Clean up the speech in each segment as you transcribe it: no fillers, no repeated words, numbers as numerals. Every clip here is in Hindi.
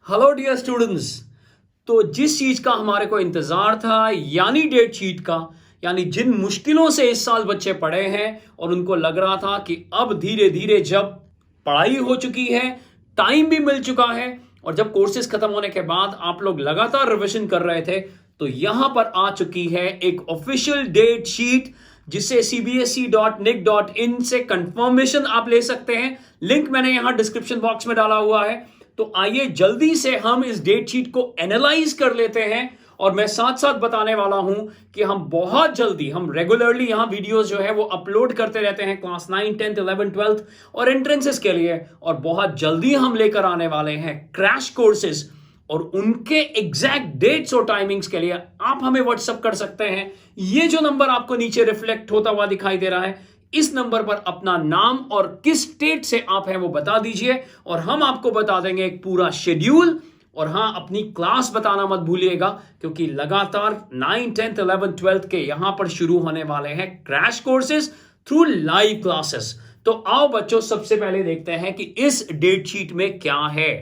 Hello dear students. तो जिस चीज का हमारे को इंतजार था यानी डेट शीट का, यानी जिन मुश्किलों से इस साल बच्चे पढ़े हैं और उनको लग रहा था कि अब धीरे धीरे जब पढ़ाई हो चुकी है, टाइम भी मिल चुका है और जब कोर्सेज खत्म होने के बाद आप लोग लगातार रिवीजन कर रहे थे, तो यहां पर आ चुकी है एक ऑफिशियल डेट शीट जिसे cbse.nic.in से कंफर्मेशन आप ले सकते हैं। लिंक मैंने यहां डिस्क्रिप्शन बॉक्स में डाला हुआ है। तो आइए जल्दी से हम इस डेट शीट को एनालाइज कर लेते हैं और मैं साथ साथ बताने वाला हूं कि हम बहुत जल्दी, हम रेगुलरली यहां वीडियोस जो है वो अपलोड करते रहते हैं क्लास 9, 10th, 11th, 12th और एंट्रेंसेस के लिए, और बहुत जल्दी हम लेकर आने वाले हैं क्रैश कोर्सेज और उनके एग्जैक्ट डेट्स और टाइमिंग्स के लिए आप हमें व्हाट्सएप कर सकते हैं। ये जो नंबर आपको नीचे रिफ्लेक्ट होता हुआ दिखाई दे रहा है, इस नंबर पर अपना नाम और किस स्टेट से आप हैं वो बता दीजिए और हम आपको बता देंगे एक पूरा शेड्यूल। और हां, अपनी क्लास बताना मत भूलिएगा क्योंकि लगातार 9, 10th, 11th, 12th के यहां पर शुरू होने वाले हैं crash courses through live classes. तो आओ बच्चों, सबसे पहले देखते हैं कि इस डेट शीट में क्या है।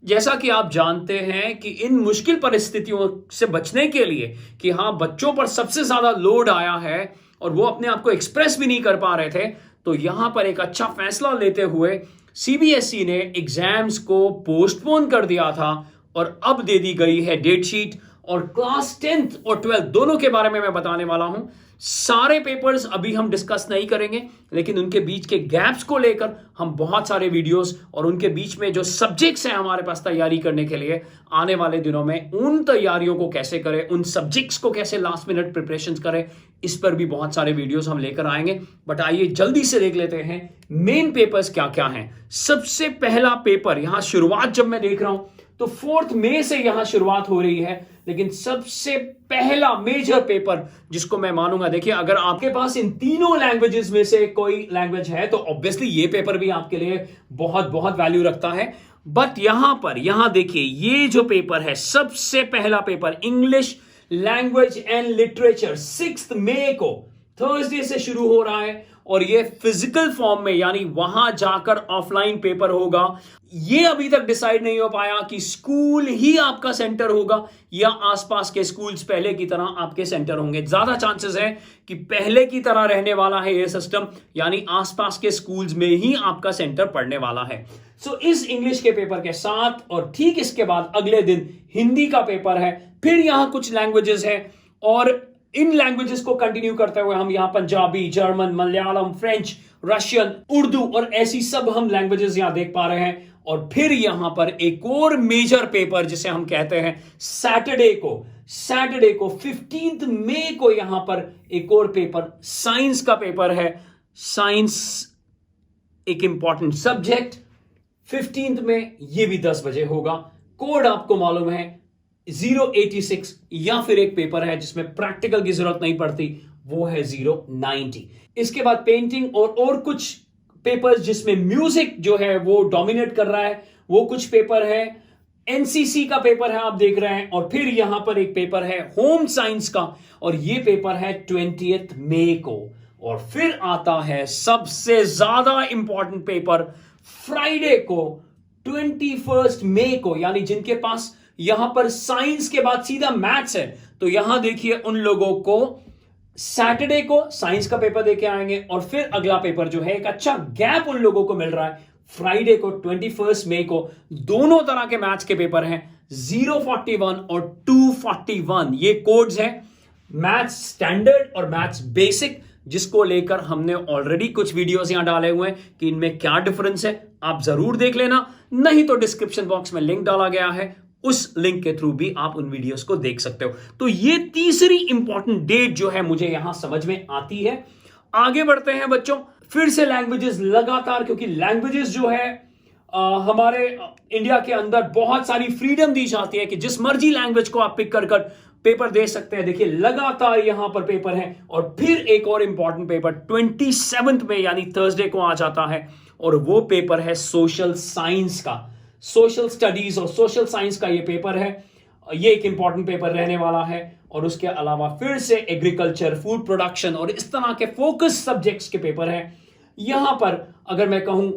जैसा कि आप जानते हैं कि इन मुश्किल परिस्थितियों से बचने के लिए कि हां, बच्चों पर सबसे ज्यादा लोड आया है और वो अपने आप को एक्सप्रेस भी नहीं कर पा रहे थे, तो यहां पर एक अच्छा फैसला लेते हुए सीबीएसई ने एग्जाम्स को पोस्टपोन कर दिया था और अब दे दी गई है डेट शीट। और क्लास 10th और 12th दोनों के बारे में मैं बताने वाला हूं। सारे पेपर्स अभी हम डिस्कस नहीं करेंगे, लेकिन उनके बीच के गैप्स को लेकर हम बहुत सारे वीडियोस और उनके बीच में जो सब्जेक्ट्स हैं हमारे पास तैयारी करने के लिए आने वाले दिनों में, उन तैयारियों को कैसे करें, उन सब्जेक्ट्स को कैसे लास्ट मिनट प्रिपरेशंस करें, इस पर भी बहुत सारे वीडियोस हम लेकर आएंगे। बट आइए जल्दी से देख लेते हैं मेन पेपर्स क्या क्या हैं। सबसे पहला पेपर, यहां शुरुआत जब मैं देख रहा हूं तो 4 मई से यहां शुरुआत हो रही है, लेकिन सबसे पहला मेजर पेपर जिसको मैं मानूंगा, देखिए अगर आपके पास इन तीनों लैंग्वेजेस में से कोई लैंग्वेज है तो ऑब्वियसली ये पेपर भी आपके लिए बहुत बहुत वैल्यू रखता है। बट यहां देखिए, ये जो पेपर है, सबसे पहला paper English language and literature 6 मई को थर्सडे से शुरू हो रहा है और ये फिजिकल फॉर्म में, यानी वहां जाकर ऑफलाइन पेपर होगा। ये अभी तक डिसाइड नहीं हो पाया कि स्कूल ही आपका सेंटर होगा या आसपास के स्कूल्स पहले की तरह आपके सेंटर होंगे। ज्यादा चांसेस है कि पहले की तरह रहने वाला है ये सिस्टम, यानी आसपास के स्कूल्स में ही आपका सेंटर पड़ने वाला है। सो इस इंग्लिश के पेपर के साथ और ठीक इसके बाद अगले दिन हिंदी का पेपर है। फिर यहां कुछ लैंग्वेजेस हैं और इन लैंग्वेजेस को कंटिन्यू करते हुए हम यहां Punjabi, German, Malayalam, French, Russian, Urdu और ऐसी सब हम लैंग्वेजेस यहां देख पा रहे हैं। और फिर यहां पर एक और मेजर पेपर जिसे हम कहते हैं सैटरडे को 15 मई को यहां पर एक और पेपर, साइंस का पेपर है। साइंस एक इंपॉर्टेंट सब्जेक्ट, 15 में ये भी 10 बजे होगा। कोड आपको मालूम है 086, या फिर एक पेपर है जिसमें प्रैक्टिकल की जरूरत नहीं पड़ती, वो है 090। इसके बाद पेंटिंग और कुछ पेपर्स जिसमें म्यूजिक जो है वो डोमिनेट कर रहा है, वो कुछ पेपर है। एनसीसी का पेपर है, आप देख रहे हैं। और फिर यहां पर एक पेपर है होम साइंस का और ये पेपर है 20th मई को। और फिर आता है सबसे ज्यादा इंपॉर्टेंट पेपर फ्राइडे को 21 मई को, यानी जिनके पास यहां पर साइंस के बाद सीधा मैथ्स है, तो यहां देखिए उन लोगों को सैटरडे को साइंस का पेपर देके आएंगे और फिर अगला पेपर जो है, एक अच्छा गैप उन लोगों को मिल रहा है, फ्राइडे को 21 मई को दोनों तरह के मैथ्स के पेपर हैं, 041 और 241। ये कोड्स हैं मैथ्स स्टैंडर्ड और मैथ्स बेसिक, जिसको लेकर हमने ऑलरेडी कुछ वीडियोस यहां डाले हुए हैं कि इनमें क्या डिफरेंस है। आप जरूर देख लेना, नहीं तो डिस्क्रिप्शन बॉक्स में लिंक डाला गया है, उस लिंक के थ्रू भी आप उन वीडियोस को देख सकते हो। तो ये तीसरी इंपॉर्टेंट डेट जो है मुझे यहां समझ में आती है। आगे बढ़ते हैं बच्चों, फिर से लैंग्वेजेस लगातार, क्योंकि लैंग्वेजेस जो है हमारे इंडिया के अंदर बहुत सारी फ्रीडम दी जाती है कि जिस मर्जी लैंग्वेज को आप पिक कर पेपर दे सकते हैं। देखिए लगातार यहां पर पेपर है और फिर एक और इंपॉर्टेंट पेपर 27 में यानी थर्सडे को आ जाता है और वो पेपर है सोशल साइंस का, सोशल स्टडीज और सोशल साइंस का ये पेपर है। ये एक इंपॉर्टेंट पेपर रहने वाला है। और उसके अलावा फिर से एग्रीकल्चर, फूड प्रोडक्शन और इस तरह के फोकस सब्जेक्ट्स के पेपर हैं। यहां पर अगर मैं कहूं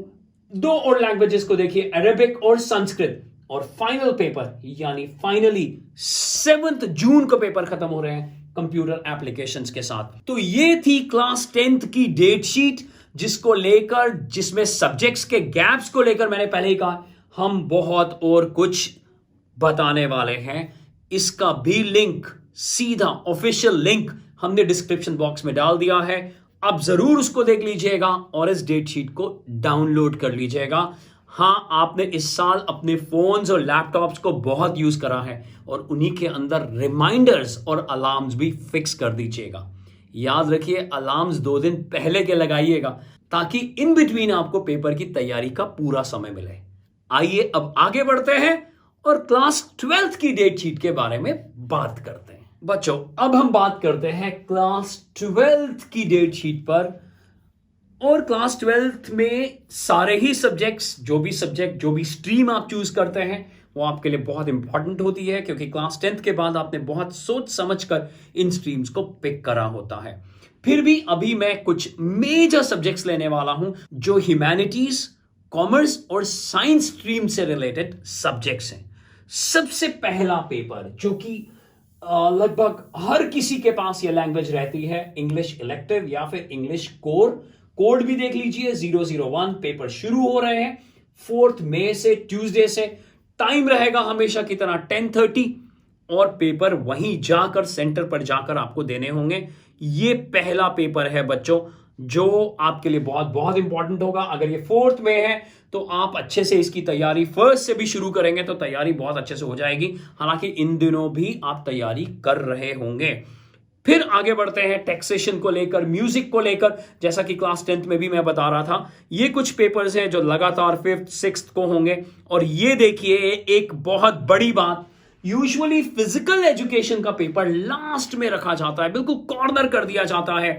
दो और लैंग्वेजेस को देखिए, अरेबिक और संस्कृत। और फाइनल पेपर यानी फाइनली 7 जून को पेपर खत्म हो रहे हैं कंप्यूटर एप्लीकेशंस के साथ। तो ये थी क्लास 10th की डेट शीट, जिसको लेकर, जिसमें सब्जेक्ट्स के गैप्स को लेकर मैंने पहले ही कहा हम बहुत और कुछ बताने वाले हैं। इसका भी लिंक, सीधा ऑफिशियल लिंक हमने डिस्क्रिप्शन बॉक्स में डाल दिया है। आप जरूर उसको देख लीजिएगा और इस डेट शीट को डाउनलोड कर लीजिएगा। हाँ, आपने इस साल अपने फोन्स और लैपटॉप्स को बहुत यूज करा है और उन्हीं के अंदर रिमाइंडर्स और अलार्म्स भी फिक्स कर दीजिएगा। याद रखिए, अलार्म्स 2 दिन पहले के लगाइएगा ताकि इन बिटवीन आपको पेपर की तैयारी का पूरा समय मिले। आइए अब आगे बढ़ते हैं और क्लास 12th की डेट शीट के बारे में बात करते हैं। बच्चों, अब हम बात करते हैं क्लास 12th की डेट शीट पर। और क्लास 12th में सारे ही सब्जेक्ट्स, जो भी स्ट्रीम आप चूज करते हैं वो आपके लिए बहुत इंपॉर्टेंट होती है, क्योंकि क्लास 10th के बाद आपने बहुत सोच समझकर इन स्ट्रीम्स को पिक करा होता है। फिर भी अभी मैं कुछ मेजर सब्जेक्ट्स लेने वाला हूं जो ह्यूमैनिटीज, कॉमर्स और साइंस स्ट्रीम से रिलेटेड सब्जेक्ट्स हैं। सबसे पहला पेपर जो कि लगभग हर किसी के पास ये लैंग्वेज रहती है, इंग्लिश इलेक्टिव या फिर इंग्लिश कोड भी देख लीजिए। 001 पेपर शुरू हो रहे हैं 4 मई से, ट्यूसडे से। टाइम रहेगा हमेशा की तरह 10:30 और पेपर वहीं जाकर, सेंटर पर जाकर आपको देने होंगे। ये पहला पेपर है बच्चों जो आपके लिए बहुत बहुत इंपॉर्टेंट होगा। अगर ये 4 में है तो आप अच्छे से इसकी तैयारी 1 से भी शुरू करेंगे तो तैयारी बहुत अच्छे से हो जाएगी। हालांकि इन दिनों भी आप तैयारी कर रहे होंगे। फिर आगे बढ़ते हैं टैक्सेशन को लेकर, म्यूजिक को लेकर। जैसा कि क्लास 10th में भी मैं बता रहा था, ये कुछ पेपर्स हैं जो लगातार 5th 6th को होंगे। और ये देखिए एक बहुत बड़ी बात, यूजुअली फिजिकल एजुकेशन का पेपर लास्ट में रखा जाता है, बिल्कुल कॉर्नर कर दिया जाता है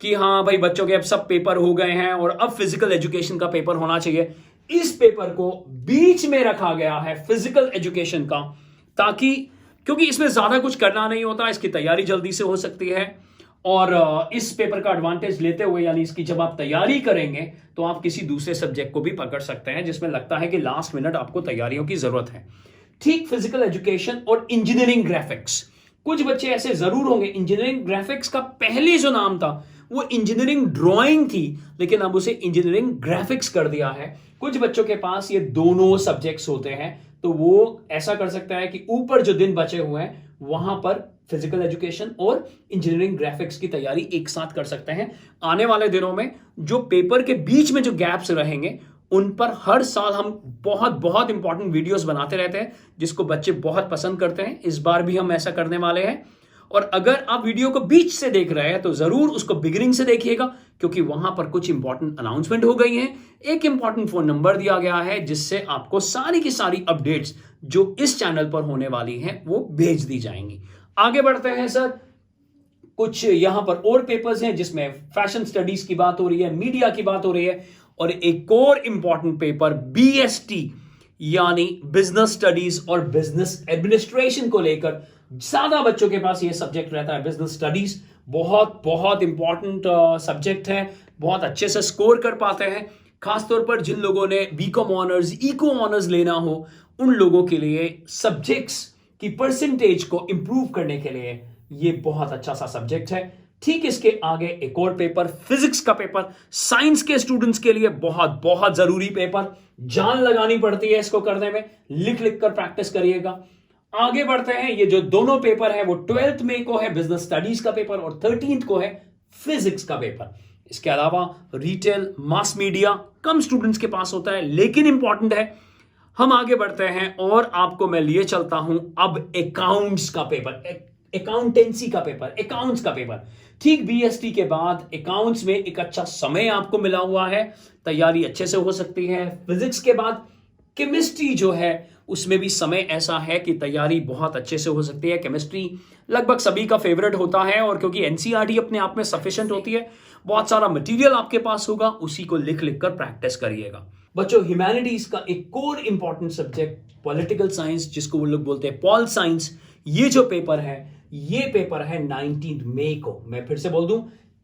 कि हाँ भाई बच्चों के अब सब पेपर हो गए हैं और अब फिजिकल एजुकेशन का पेपर होना चाहिए। इस पेपर को बीच में रखा गया है फिजिकल एजुकेशन का, ताकि, क्योंकि इसमें ज्यादा कुछ करना नहीं होता, इसकी तैयारी जल्दी से हो सकती है। और इस पेपर का एडवांटेज लेते हुए, यानी इसकी जब आप तैयारी करेंगे तो आप किसी दूसरे सब्जेक्ट को भी पकड़ सकते हैं जिसमें लगता है कि लास्ट मिनट आपको तैयारियों की जरूरत है। ठीक फिजिकल एजुकेशन और इंजीनियरिंग ग्राफिक्स, कुछ बच्चे ऐसे जरूर होंगे। इंजीनियरिंग ग्राफिक्स का पहले जो नाम था वो इंजीनियरिंग ड्राइंग थी, लेकिन अब उसे इंजीनियरिंग ग्राफिक्स कर दिया है। कुछ बच्चों के पास ये दोनों सब्जेक्ट्स होते हैं, तो वो ऐसा कर सकता है कि ऊपर जो दिन बचे हुए हैं वहां पर फिजिकल एजुकेशन और इंजीनियरिंग ग्राफिक्स की तैयारी एक साथ कर सकते हैं। आने वाले दिनों में जो पेपर के बीच में जो गैप्स रहेंगे उन पर हर साल हम बहुत बहुत इंपॉर्टेंट वीडियोस बनाते रहते हैं, जिसको बच्चे बहुत पसंद करते हैं। इस बार भी हम ऐसा करने वाले हैं। और अगर आप वीडियो को बीच से देख रहे हैं तो जरूर उसको बिगिनिंग से देखिएगा, क्योंकि वहां पर कुछ इंपॉर्टेंट अनाउंसमेंट हो गई हैं। एक इंपॉर्टेंट फोन नंबर दिया गया है जिससे आपको सारी की सारी अपडेट्स जो इस चैनल पर होने वाली हैं वो भेज दी जाएंगी। आगे बढ़ते हैं सर। कुछ यहां पर और पेपर्स हैं जिसमें फैशन स्टडीज की बात हो रही है, मीडिया की बात हो रही है, और एक और इंपॉर्टेंट पेपर BST यानी बिजनेस स्टडीज और बिजनेस एडमिनिस्ट्रेशन को लेकर ज्यादा बच्चों के पास ये सब्जेक्ट रहता है। बिजनेस स्टडीज बहुत बहुत इंपॉर्टेंट सब्जेक्ट है, बहुत अच्छे से स्कोर कर पाते हैं। खासतौर पर जिन लोगों ने बीकॉम ऑनर्स, इको ऑनर्स लेना हो, उन लोगों के लिए सब्जेक्ट्स की परसेंटेज को इंप्रूव करने के लिए ये बहुत अच्छा सा सब्जेक्ट है। ठीक इसके आगे एक और पेपर, फिजिक्स का पेपर, साइंस के स्टूडेंट्स के लिए बहुत बहुत जरूरी पेपर, जान लगानी पड़ती है इसको करने में, लिख लिख कर प्रैक्टिस करिएगा। आगे बढ़ते हैं। ये जो दोनों पेपर है वो 12 मई को है बिजनेस स्टडीज का पेपर और 13 को है फिजिक्स का पेपर। इसके अलावा रिटेल, मास मीडिया कम स्टूडेंट्स के पास होता है लेकिन इंपॉर्टेंट है। हम आगे बढ़ते हैं और आपको मैं लिए चलता हूं अब अकाउंट्स का पेपर, अकाउंटेंसी का पेपर, अकाउंट्स का पेपर। ठीक BST के बाद अकाउंट्स में एक अच्छा समय आपको मिला हुआ है, तैयारी अच्छे से हो सकती है। फिजिक्स के बाद केमिस्ट्री जो है उसमें भी समय ऐसा है कि तैयारी बहुत अच्छे से हो सकती है। केमिस्ट्री लगभग सभी का फेवरेट होता है और क्योंकि NCERT अपने आप में सफिशिएंट होती है, बहुत सारा मटेरियल आपके पास होगा, उसी को लिख लिख कर प्रैक्टिस करिएगा। बच्चों, ह्यूमैनिटीज का एक और इंपॉर्टेंट सब्जेक्ट पॉलिटिकल साइंस, जिसको वो लोग बोलते हैं पॉल साइंस, ये जो पेपर है ये पेपर है 19 मई को। मैं फिर से बोल दूं,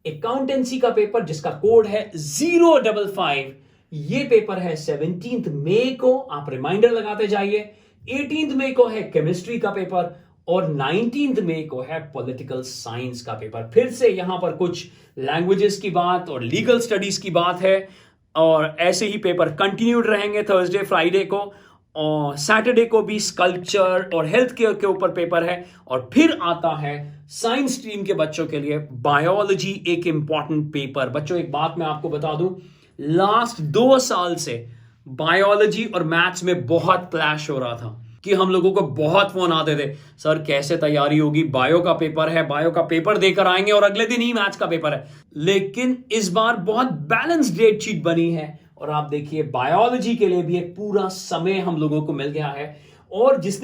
अकाउंटेंसी का पेपर जिसका कोड है 055, ये पेपर है 17 मई को। आप रिमाइंडर लगाते जाइए 18 मई को है केमिस्ट्री का पेपर और 19 मई को है पॉलिटिकल साइंस का पेपर। फिर से यहां पर कुछ लैंग्वेजेस की बात और लीगल स्टडीज की बात है और ऐसे ही पेपर कंटिन्यूड रहेंगे थर्सडे फ्राइडे को, और सैटरडे को भी स्कल्पचर और हेल्थ केयर के ऊपर पेपर है। और फिर आता है साइंस स्ट्रीम के बच्चों के लिए बायोलॉजी, एक इंपॉर्टेंट पेपर। बच्चों एक बात मैं आपको बता दूं, लास्ट 2 साल से बायोलॉजी और मैथ्स में बहुत क्लैश हो रहा था कि हम लोगों को बहुत फोन आते थे, सर कैसे तैयारी होगी, बायो का पेपर है, बायो का पेपर देकर आएंगे और अगले दिन ही मैथ्स का पेपर है। लेकिन इस बार बहुत बैलेंस डेट शीट बनी है और आप देखिए बायोलॉजी के लिए भी एक पूरा समय हम लोगों को मिल गया है। और जिस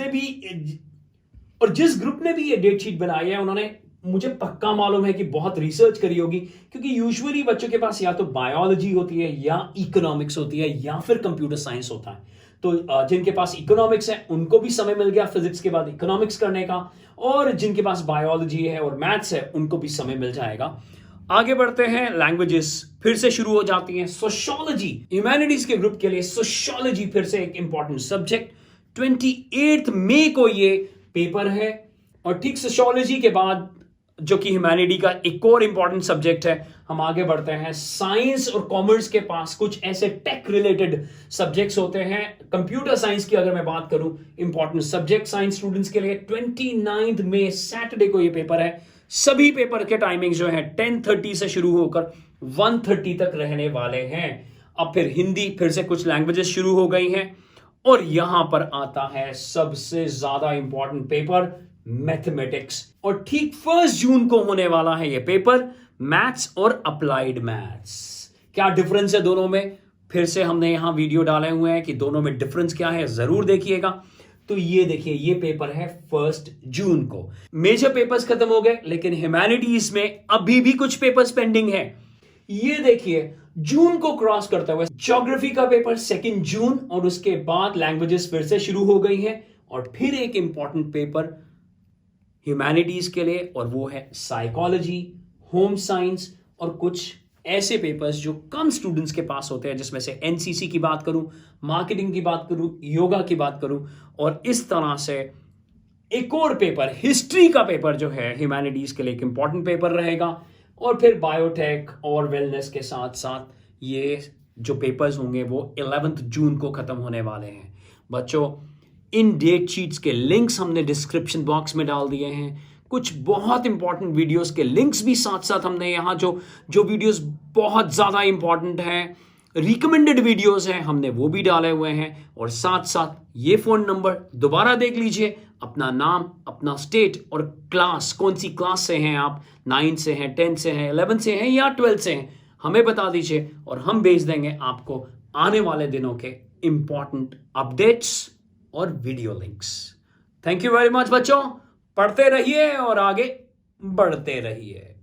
ग्रुप ने भी ये डेट शीट बनाई है उन्होंने, मुझे पक्का मालूम है कि बहुत रिसर्च करी होगी, क्योंकि यूजुअली बच्चों के पास या तो बायोलॉजी होती है या इकोनॉमिक्स होती है या फिर कंप्यूटर साइंस होता है। तो जिनके पास इकोनॉमिक्स है उनको भी समय मिल गया फिजिक्स के बाद इकोनॉमिक्स करने का, और जिनके पास बायोलॉजी है और मैथ्स है उनको भी समय मिल जाएगा। आगे बढ़ते हैं, लैंग्वेजेस फिर से शुरू हो जाती हैं। सोशियोलॉजी, ह्यूमैनिटीज के ग्रुप के लिए सोशियोलॉजी फिर से एक इंपॉर्टेंट सब्जेक्ट। 28 मई को ये पेपर है। और ठीक सोशियोलॉजी के बाद, जो कि ह्यूमैनिटी का एक और इंपॉर्टेंट सब्जेक्ट है, हम आगे बढ़ते हैं। साइंस और कॉमर्स के पास कुछ ऐसे टेक रिलेटेड सब्जेक्ट्स होते हैं। कंप्यूटर साइंस की अगर मैं बात करूं, इंपॉर्टेंट सब्जेक्ट साइंस स्टूडेंट्स के लिए। 29 मई सैटरडे को ये पेपर है। सभी पेपर के टाइमिंग जो है 10:30 से शुरू होकर 1:30 तक रहने वाले हैं। अब फिर हिंदी, फिर से कुछ लैंग्वेजेस शुरू हो गई हैं। और यहां पर आता है सबसे ज्यादा इंपॉर्टेंट पेपर, मैथमेटिक्स। और ठीक 1 जून को होने वाला है ये पेपर, मैथ्स और अप्लाइड मैथ्स। क्या डिफरेंस है दोनों में, फिर से हमने यहां वीडियो डाले हुए हैं कि दोनों में डिफरेंस क्या है, जरूर देखिएगा। तो ये देखिए, ये पेपर है 1 जून को। मेजर पेपर्स खत्म हो गए, लेकिन ह्यूमैनिटीज में अभी भी कुछ पेपर्स पेंडिंग है। ये देखिए, जून को क्रॉस करते हुए ज्योग्राफी का पेपर 2 जून, और उसके बाद लैंग्वेजेस फिर से शुरू हो गई हैं। और फिर एक इंपॉर्टेंट पेपर ह्यूमैनिटीज के लिए, और वो है साइकोलॉजी, होम साइंस और कुछ ऐसे पेपर्स जो कम स्टूडेंट्स के पास होते हैं, जिसमें से एनसीसी की बात करूं, मार्केटिंग की बात करूं, योगा की बात करूं। और इस तरह से एक और पेपर, हिस्ट्री का पेपर जो है ह्यूमैनिटीज के लिए एक इंपॉर्टेंट पेपर रहेगा। और फिर बायोटेक और वेलनेस के साथ साथ ये जो पेपर्स होंगे वो 11 जून को खत्म होने वाले हैं। बच्चों, इन डेट शीट्स के लिंक्स हमने डिस्क्रिप्शन बॉक्स में डाल दिए हैं। कुछ बहुत इंपॉर्टेंट वीडियोस के लिंक्स भी साथ साथ हमने यहाँ जो वीडियोस बहुत ज़्यादा इंपॉर्टेंट हैं, रिकमेंडेड वीडियोस हैं, हमने वो भी डाले हुए हैं। और साथ साथ ये फ़ोन नंबर दोबारा देख लीजिए, अपना नाम, अपना स्टेट और क्लास, कौन सी क्लास से हैं आप, 9 से हैं, 10 से हैं, 11 से हैं या 12 से हैं, हमें बता दीजिए और हम भेज देंगे आपको आने वाले दिनों के इंपॉर्टेंट अपडेट्स और video links. Thank you very much बच्चों, पढ़ते रहिए और आगे बढ़ते रहिए।